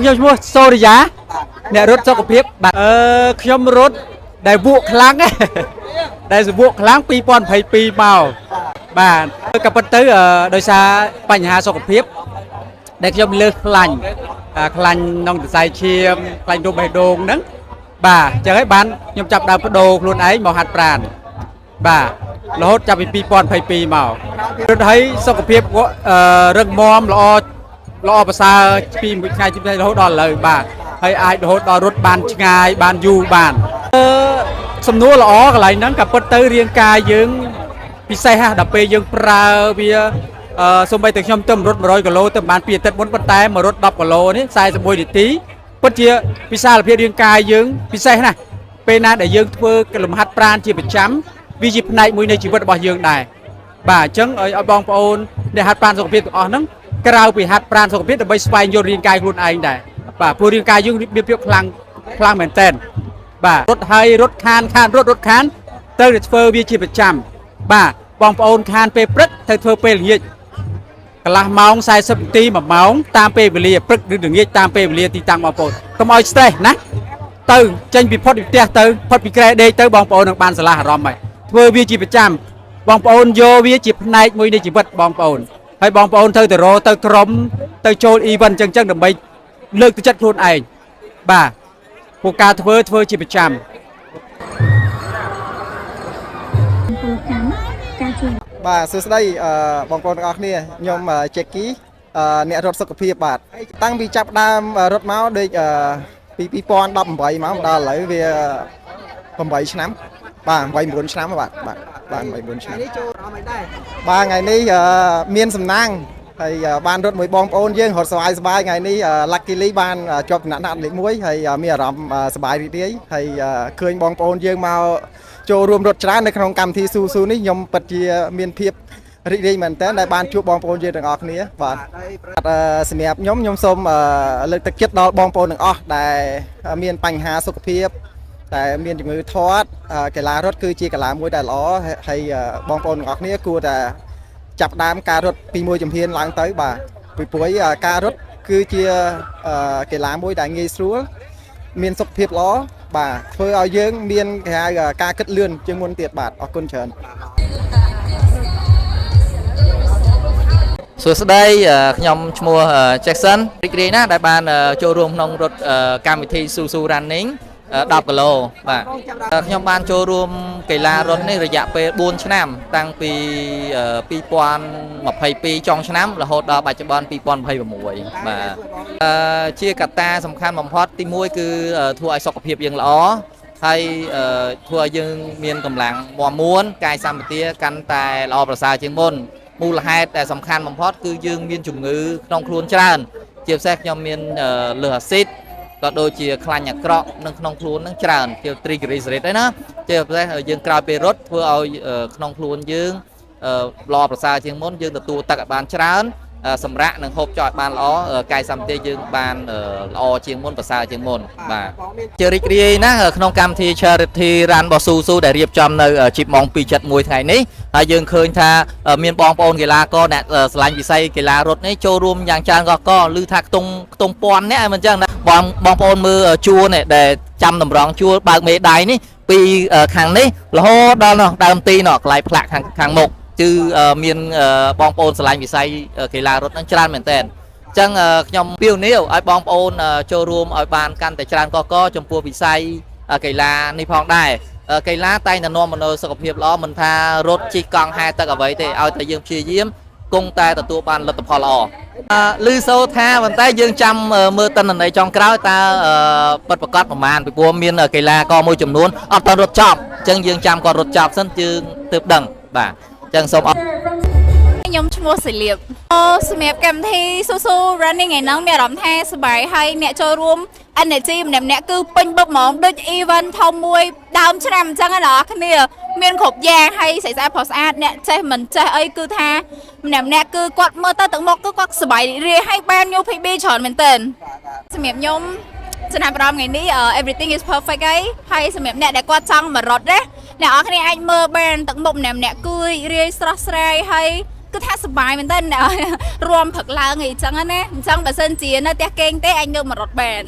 ខ្ញុំឈ្មោះសូរិយាអ្នករត់សុខភាពបាទខ្ញុំរត់ដែលវក់ខ្លាំងដែលសវក់ខ្លាំង2022មកបាទក៏ប៉ុន្តែដោយសារបញ្ហាសុខភាពដែលខ្ញុំលើសខ្លាញ់ក្នុងសរសៃឈាមខ្លាញ់រូបបេះដូងហ្នឹងបាទអញ្ចឹងហើយបានខ្ញុំចាប់ដើមបដូរខ្លួនឯងមកហាត់ប្រាណបាទរហូតចាប់ពី2022មករត់ឲ្យសុខភាពរឹងមាំល្អប្រសើរពីមួយថ្ងៃទីរហូតដល់ឥឡូវបាទហើយអាចរហូតដល់រត់បានឆ្ងាយបានយូរបានសំណួរល្អកន្លែងហ្នឹងក៏ពិតទៅរាងកាយយើងពិសេសណាស់ដល់ពេលយើងប្រើវាសូម្បីតែខ្ញុំទៅរត់100គីឡូទៅបាន2អាទិត្យមុនប៉ុន្តែមករត់10គីឡូនេះ41នាទីពិតជាវិសាលភាពរាងកាយយើងពិសេសណាស់ពេលណាដែលយើងធ្វើលំហាត់ប្រាណជាប្រចាំវាជាផ្នែកមួយនៃជីវិតរបស់យើងដែរបាទអញ្ចឹងឲ្យបងប្អូនដែលហាត់ប្រាណសុខភាពទាំងអស់ហ្នឹងក្រៅពីហាត់ប្រាណសុខភាពដើម្បីស្វែងយល់រាងកាយខ្លួនឯងដែរបាទព្រោះរាងកាយយើងមានភាពខ្លាំងមែនតើបាទរត់ហើយរត់ខានរត់ខានទៅធ្វើវាជាប្រចាំបាទបងប្អូនខានពេលព្រឹកទៅធ្វើពេលល្ងាចកន្លះម៉ោង40នាទី1ម៉ោងតាមពេលវេលាព្រឹកឬល្ងាចតាមពេលវេលាទីតាំងបងប្អូនកុំឲ្យ stress ណាទៅចេញពីផុតពីផ្ទះទៅផុតពីក្រែដេកទៅបងប្អូននឹងបានស្រឡះអារម្មណ៍ហើយធ្វើវាជាប្រចាំបងប្អូនយកវាជាផ្នែកមួយនៃជីវិតបងប្អូនហើយបងប្អូនទៅទៅក្រុមទៅចូល event អញ្ចឹងដើម្បីលើកទឹកចិត្តខ្លួនឯងបាទពួកការធ្វើជាប្រចាំបាទសួស្តីបងប្អូនទាំងអស់គ្នាខ្ញុំជេគីអ្នករត់សុខភាពបាទតាំងពីចាប់ដើមរត់មកដូចពី2018មកដល់ឥឡូវវា8ឆ្នាំបាទ8 9ឆ្នាំបាទ8 9ឆ្នាំបាទថ្ងៃនេះមានសំណាងហើយបានរត់មួយបងប្អូនយើងរត់សប្បាយថ្ងៃនេះ luckily បានជាប់ដំណាក់ណាត់លេខ1ហើយមានអារម្មណ៍សប្បាយរីករាយហើយឃើញបងប្អូនយើងមកចូលរួមរត់ច្រើននៅក្នុងកម្មវិធីស៊ូនេះខ្ញុំពិតជាមានភាពរីករាយមែនទែនដែលបានជួបបងប្អូនយើងទាំងអស់គ្នាបាទសម្រាប់ខ្ញុំសូមលើកទឹកចិត្តដល់បងប្អូនទាំងអស់ដែលមានបញ្ហាសុខភាពតែមានជំងឺធាត់កីឡារត់គឺជាកីឡាមួយដែលល្អហើយបងប្អូនទាំងអស់គ្នាគួរតែចាប់ផ្ដើមការរត់ពីមួយជំហានឡើងទៅបាទពីព្រោះការរត់គឺជាកីឡាមួយដែលងាយស្រួលមានសុខភាពល្អបាទធ្វើឲ្យយើងមានគេហៅការគិតលឿនជាងមុនទៀតបាទអរគុណច្រើនសួស្តីខ្ញុំឈ្មោះ Jackson រីករាយណាស់ដែលបានចូលរួមក្នុងរត់កម្មវិធី Susu Running 10គីឡូបាទខ្ញុំបានចូលរួមកីឡារត់នេះរយៈពេល4ឆ្នាំតាំងពី2022ចុងឆ្នាំរហូតដល់បច្ចុប្បន្ន2026បាទជាកត្តាសំខាន់បំផុតទី1គឺធ្វើឲ្យសុខភាពយើងល្អហើយធ្វើឲ្យយើងមានកម្លាំងមាំមួនកាយសម្បទាកាន់តែល្អប្រសើរជាងមុនមូលហេតុដែលសំខាន់បំផុតគឺយើងមានជំងឺក្នុងខ្លួនច្រើនជាពិសេសខ្ញុំមានលើសអាស៊ីតក៏ដូចជាខ្លាញ់អាក្រក់នៅក្នុងខ្លួននឹងច្រើនជា triglyceride ហ្នឹងណាជាពិសេសយើងក្រោយពេលរត់ធ្វើឲ្យក្នុងខ្លួនយើងល្អប្រសើរជាងមុនយើងទទួលទឹកឲ្យបានច្រើនសម្រាប់នឹងហូបចុកឲ្យបានល្អកាយសម្បទាយើងបានល្អជាងមុនប្រសើរជាងមុនបាទជារីករាយណាស់ក្នុងកម្មវិធី Charity Run របស់ Susu ដែលរៀបចំនៅជីបម៉ោង2:71ថ្ងៃនេះហើយយើងឃើញថាមានបងប្អូនកីឡាករអ្នកឆ្លាញ់វិស័យកីឡារត់នេះចូលរួមយ៉ាងច្រើនកកឮថាខ្ទង់ពាន់នេះមិនអញ្ចឹងណាបងប្អូនមើលជួរនេះដែលចាំតម្រង់ជួរបើកមេដៃនេះពីខាងនេះរហូតដល់នោះដើមទីនោះកន្លែងផ្លាកខាងមុខគឺមានបងប្អូនឆ្លាញ់វិស័យកីឡារត់នឹងច្រើនមែនតើអញ្ចឹងខ្ញុំពៀវនេះឲ្យបងប្អូនចូលរួមឲ្យបានកាន់តែច្រើនកកចំពោះវិស័យកីឡានេះផងដែរកីឡាតែងតែនាំមកនូវសុខភាពល្អមិនថារត់ជិះកង់ហែទឹកអ្វីទេឲ្យតែយើងព្យាយាមគង់តែទទួលបានលទ្ធផលល្អឮសូរថាប៉ុន្តែយើងចាំមើលទិន្នន័យចុងក្រោយតើពិតប្រាកដប្រមាណពីព្រោះមានកីឡាករមួយចំនួនអត់ទាន់រត់ចប់អញ្ចឹងយើងចាំគាត់រត់ចប់សិនយើងទើបដឹងបាទចឹងសូមអរខ្ញុំឈ្មោះសិលៀបសម្រាប់កម្មវិធី Susu Running ឯហ្នឹងមានអារម្មណ៍ថាសប្បាយហើយអ្នកចូលរួម energy ម្នាក់គឺពេញបឹកហ្មងដូច event ធំមួយដើមឆ្នាំអញ្ចឹងណាអ្នកគ្នាមានគ្រប់យ៉ាងហើយស្អាតផុសស្អាតអ្នកចេះមិនចេះអីគឺថាម្នាក់គឺគាត់មើលទៅទឹកមុខគឺគាត់សប្បាយរីករាយហើយបានញូ PB ច្រើនមែនទែនសម្រាប់ខ្ញុំចំណាប់អារម្មណ៍ថ្ងៃនេះ everything is perfect ហើយសម្រាប់អ្នកដែលគាត់ចង់មករត់ណាអ្នកនរគ្នាអាចមើលបានទឹកមុខម្នាក់គឺរីករាយស្រស់ស្រាយហើយ គឺថាសប្បាយមែនតើរួមព្រឹកឡើងអីចឹងណាអញ្ចឹងបើសិនជានៅផ្ទះគេងទេអញនៅមករត់បាន